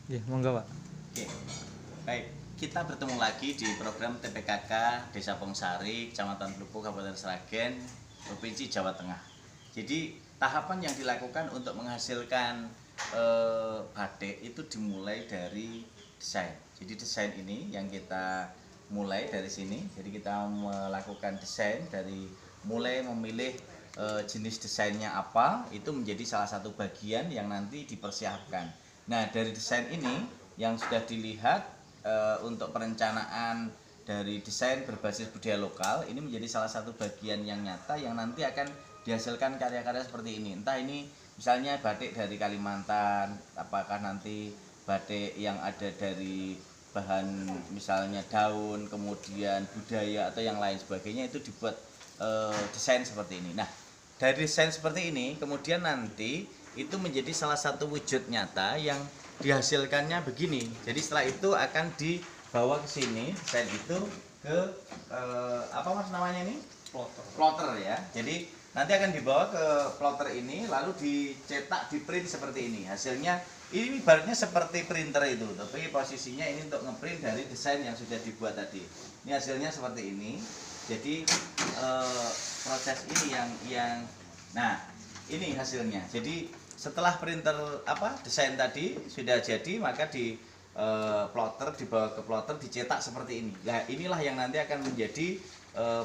Oke, monggo Pak. Oke, baik. Kita bertemu lagi di program TPKK Desa Pongsari, Kecamatan Klupo, Kabupaten Sragen, Provinsi Jawa Tengah. Jadi tahapan yang dilakukan untuk menghasilkan batik itu dimulai dari desain. Jadi desain ini yang kita mulai dari sini. Jadi kita melakukan desain dari mulai memilih jenis desainnya apa, itu menjadi salah satu bagian yang nanti dipersiapkan. Nah, dari desain ini yang sudah dilihat untuk perencanaan dari desain berbasis budaya lokal, ini menjadi salah satu bagian yang nyata yang nanti akan dihasilkan karya-karya seperti ini. Entah ini misalnya batik dari Kalimantan, apakah nanti batik yang ada dari bahan misalnya daun, kemudian budaya atau yang lain sebagainya, itu dibuat desain seperti ini. Nah, dari desain seperti ini kemudian nanti itu menjadi salah satu wujud nyata yang dihasilkannya begini. Jadi setelah itu akan dibawa ke sini, desain itu ke apa mas namanya ini? Plotter ya. Jadi nanti akan dibawa ke plotter ini, lalu dicetak, di print seperti ini. Hasilnya ini ibaratnya seperti printer itu, tapi posisinya ini untuk ngeprint dari desain yang sudah dibuat tadi. Ini hasilnya seperti ini. Jadi proses ini yang nah ini hasilnya. Jadi setelah printer desain tadi sudah jadi, maka di plotter, dibawa ke plotter, dicetak seperti ini. Nah, inilah yang nanti akan menjadi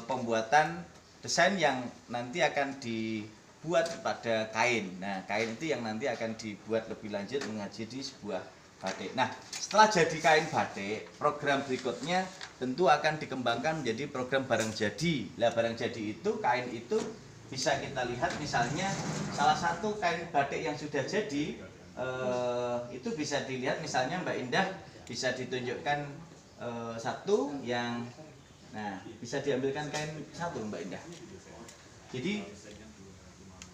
pembuatan desain yang nanti akan dibuat pada kain. Nah, kain itu yang nanti akan dibuat lebih lanjut menjadi sebuah batik. Nah, setelah jadi kain batik, program berikutnya tentu akan dikembangkan menjadi program barang jadi. Nah, barang jadi itu, kain itu bisa kita lihat misalnya salah satu kain batik yang sudah jadi, itu bisa dilihat misalnya Mbak Indah bisa ditunjukkan satu yang, nah bisa diambilkan kain satu Mbak Indah. Jadi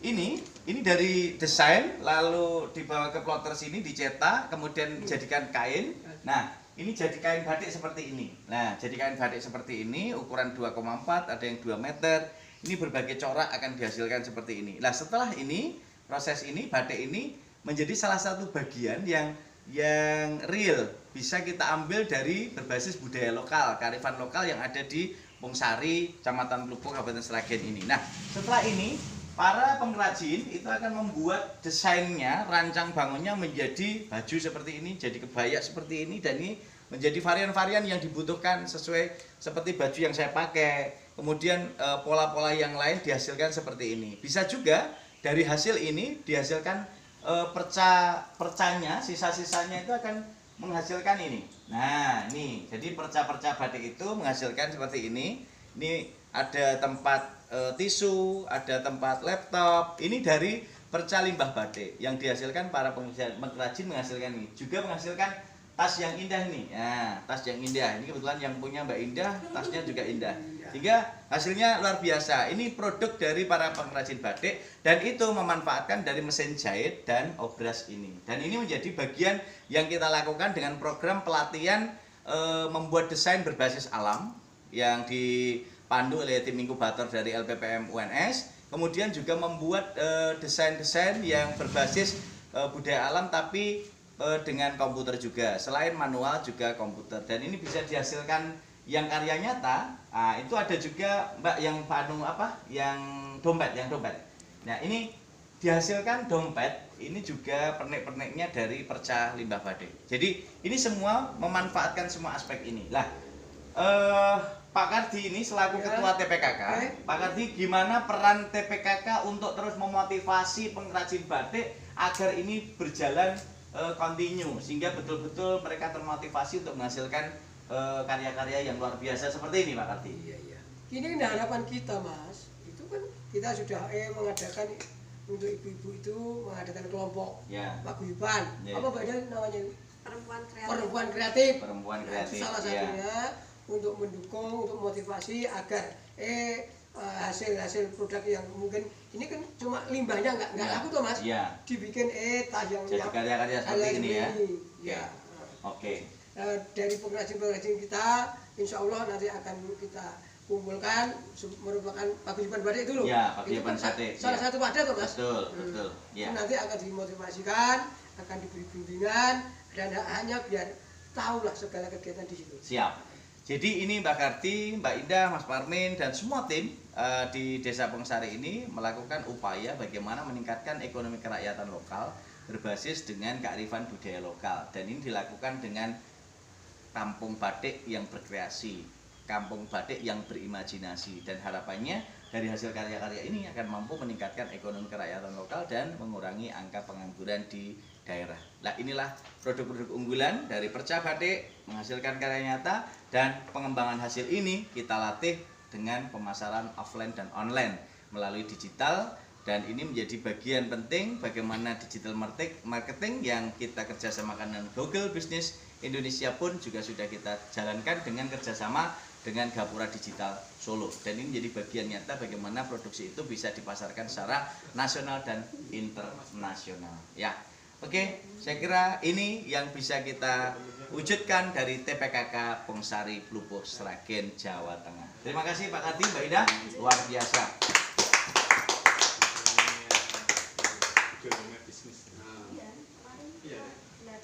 ini dari desain lalu dibawa ke plotter sini, dicetak, kemudian jadikan kain. Nah, ini jadi kain batik seperti ini. Nah, jadi kain batik seperti ini, ukuran 2,4, ada yang 2 meter. Ini berbagai corak akan dihasilkan seperti ini. Nah, setelah ini, proses ini, batik ini menjadi salah satu bagian yang real. Bisa kita ambil dari berbasis budaya lokal, kearifan lokal yang ada di Pongsari, Kecamatan Klupo, Kabupaten Sragen ini. Nah, setelah ini, para pengrajin itu akan membuat desainnya, rancang bangunnya menjadi baju seperti ini, jadi kebaya seperti ini, dan ini menjadi varian-varian yang dibutuhkan sesuai seperti baju yang saya pakai. Kemudian pola-pola yang lain dihasilkan seperti ini. Bisa juga dari hasil ini dihasilkan percanya, sisa-sisanya itu akan menghasilkan ini. Nah, ini jadi perca-perca batik itu menghasilkan seperti ini. Ini ada tempat tisu, ada tempat laptop. Ini dari perca limbah batik yang dihasilkan para pengrajin menghasilkan ini. Juga menghasilkan tas yang indah nih. Nah, tas yang indah. Ini kebetulan yang punya Mbak Indah, tasnya juga indah. Sehingga hasilnya luar biasa. Ini produk dari para pengrajin batik dan itu memanfaatkan dari mesin jahit dan obras ini. Dan ini menjadi bagian yang kita lakukan dengan program pelatihan membuat desain berbasis alam yang dipandu oleh tim inkubator dari LPPM UNS. Kemudian juga membuat desain-desain yang berbasis budaya alam tapi dengan komputer juga. Selain manual juga komputer. Dan ini bisa dihasilkan yang karya nyata. Nah, itu ada juga Mbak yang yang dompet, Nah, ini dihasilkan dompet, ini juga pernik-perniknya dari perca limbah batik. Jadi, ini semua memanfaatkan semua aspek ini. Lah, Pak Kardi ini selaku Ketua TPKK, Pak Kardi gimana peran TPKK untuk terus memotivasi pengrajin batik agar ini berjalan kontinu sehingga betul-betul mereka termotivasi untuk menghasilkan karya-karya yang luar biasa seperti ini Pak Kardi. Iya. Ini harapan kita Mas, itu kan kita sudah mengadakan untuk ibu-ibu itu mengadakan kelompok paguyuban. Apa badan namanya? Perempuan kreatif. Perempuan Nah, kreatif. itu salah satunya untuk mendukung, untuk motivasi agar hasil produk yang mungkin ini kan cuma limbahnya nggak laku tuh Mas. Dibikin tas yang jadi karya-karya seperti ini ya. Ya. Oke. Dari pengrajin-pengrajin kita, insya Allah nanti akan kita kumpulkan merupakan paguyuban batik dulu. Ya, paguyuban batik. Salah satu wadah tuh Mas. Betul. Ya. Nanti akan dimotivasikan akan diberi bimbingan dan hanya biar tahulah segala kegiatan di situ. Siap. Jadi ini Mbak Karti, Mbak Indah, Mas Parmin dan semua tim di Desa Pongsari ini melakukan upaya bagaimana meningkatkan ekonomi kerakyatan lokal berbasis dengan kearifan budaya lokal, dan ini dilakukan dengan kampung batik yang berkreasi, kampung batik yang berimajinasi, dan harapannya dari hasil karya-karya ini akan mampu meningkatkan ekonomi kerakyatan lokal dan mengurangi angka pengangguran di daerah. Nah, inilah produk-produk unggulan dari Perca Batik menghasilkan karya nyata, dan pengembangan hasil ini kita latih dengan pemasaran offline dan online melalui digital, dan ini menjadi bagian penting bagaimana digital marketing yang kita kerjasamakan dengan Google Business Indonesia pun juga sudah kita jalankan dengan kerjasama dengan Gapura Digital Solo, dan ini menjadi bagian nyata bagaimana produksi itu bisa dipasarkan secara nasional dan internasional. Ya, oke, saya kira ini yang bisa kita wujudkan dari TPKK Pongsari Plupuh Sragen, Jawa Tengah. Terima kasih Pak Karti, Mbak Ida, luar biasa.